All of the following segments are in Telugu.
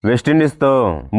వెస్టిండీస్తో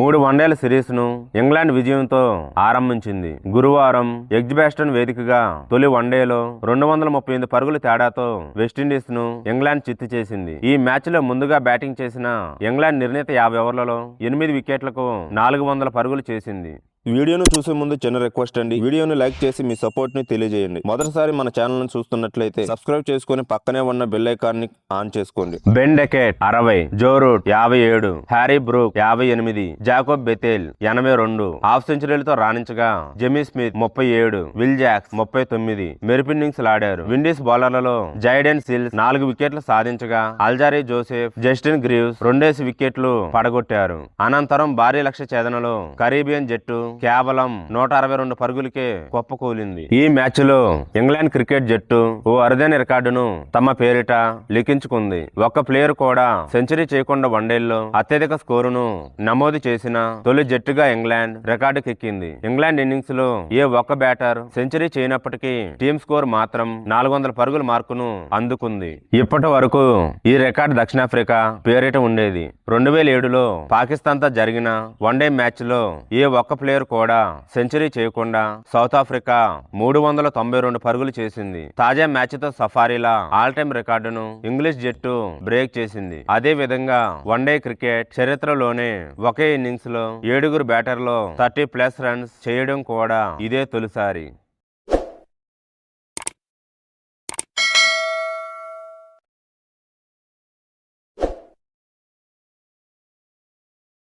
3 వన్డేల సిరీస్ను ఇంగ్లాండ్ విజయంతో ఆరంభించింది. గురువారం ఎడ్జ్బాస్టన్ వేదికగా తొలి వన్డేలో 238 పరుగుల తేడాతో వెస్టిండీస్ను ఇంగ్లాండ్ చిత్తు చేసింది. ఈ మ్యాచ్లో ముందుగా బ్యాటింగ్ చేసిన ఇంగ్లాండ్ నిర్ణీత 50 ఓవర్లలో 8 వికెట్లకు 400 పరుగులు చేసింది. వీడియోను చూసే ముందు చిన్న రిక్వెస్ట్ అండి, వీడియోను లైక్ చేసి మీ సపోర్ట్ ని తెలియజేయండి. మొదటిసారి మన ఛానల్ ను చూస్తున్నట్లయితే సబ్స్క్రైబ్ చేసుకుని పక్కనే ఉన్న బెల్ ఐకాన్ ని ఆన్ చేసుకోండి. Ben Duckett 60, Joe Root 57, Harry Brook 58, Jacob Bethell 82 half సెంచరీలతో రాణించగా జెమీ స్మిత్ 37, విల్ జాక్స్ 39 మెరుపిన్నింగ్స్ లాడారు. విండీస్ బౌలర్లలో జైడెన్ సిల్స్ 4 వికెట్లు సాధించగా అల్జారీ జోసెఫ్, జస్టిన్ గ్రీవ్స్ 2 వికెట్లు పడగొట్టారు. అనంతరం భారీ లక్ష్య ఛేదనలో కరీబియన్ జట్టు కేవలం 162 పరుగులకే కుప్పకూలింది. ఈ మ్యాచ్ లో ఇంగ్లాండ్ క్రికెట్ జట్టు ఓ అరుదైన రికార్డును తమ పేరిట లిఖించుకుంది. ఒక్క ప్లేయర్ కూడా సెంచరీ చేయకుండా వన్డేల్లో అత్యధిక స్కోరును నమోదు చేసిన తొలి జట్టుగా ఇంగ్లాండ్ రికార్డుకెక్కింది. ఇంగ్లాండ్ ఇన్నింగ్స్ లో ఏ ఒక్క బ్యాటర్ సెంచరీ చేయనప్పటికీ టీమ్ స్కోర్ మాత్రం 400 పరుగుల మార్కును అందుకుంది. ఇప్పటి వరకు ఈ రికార్డు దక్షిణాఫ్రికా పేరిట ఉండేది. 2007లో పాకిస్తాన్ తో జరిగిన వన్డే మ్యాచ్ లో ఏ ఒక్క ప్లేయర్ కూడా సెంచరీ చేయకుండా సౌత్ ఆఫ్రికా 392 పరుగులు చేసింది. తాజా మ్యాచ్ తో సఫారీలా ఆల్ టైమ్ రికార్డును ఇంగ్లీష్ జట్టు బ్రేక్ చేసింది. అదే విధంగా వన్డే క్రికెట్ చరిత్రలోనే ఒకే ఇన్నింగ్స్ లో 7 బ్యాటర్లు 30+ రన్స్ చేయడం కూడా ఇదే తొలిసారి.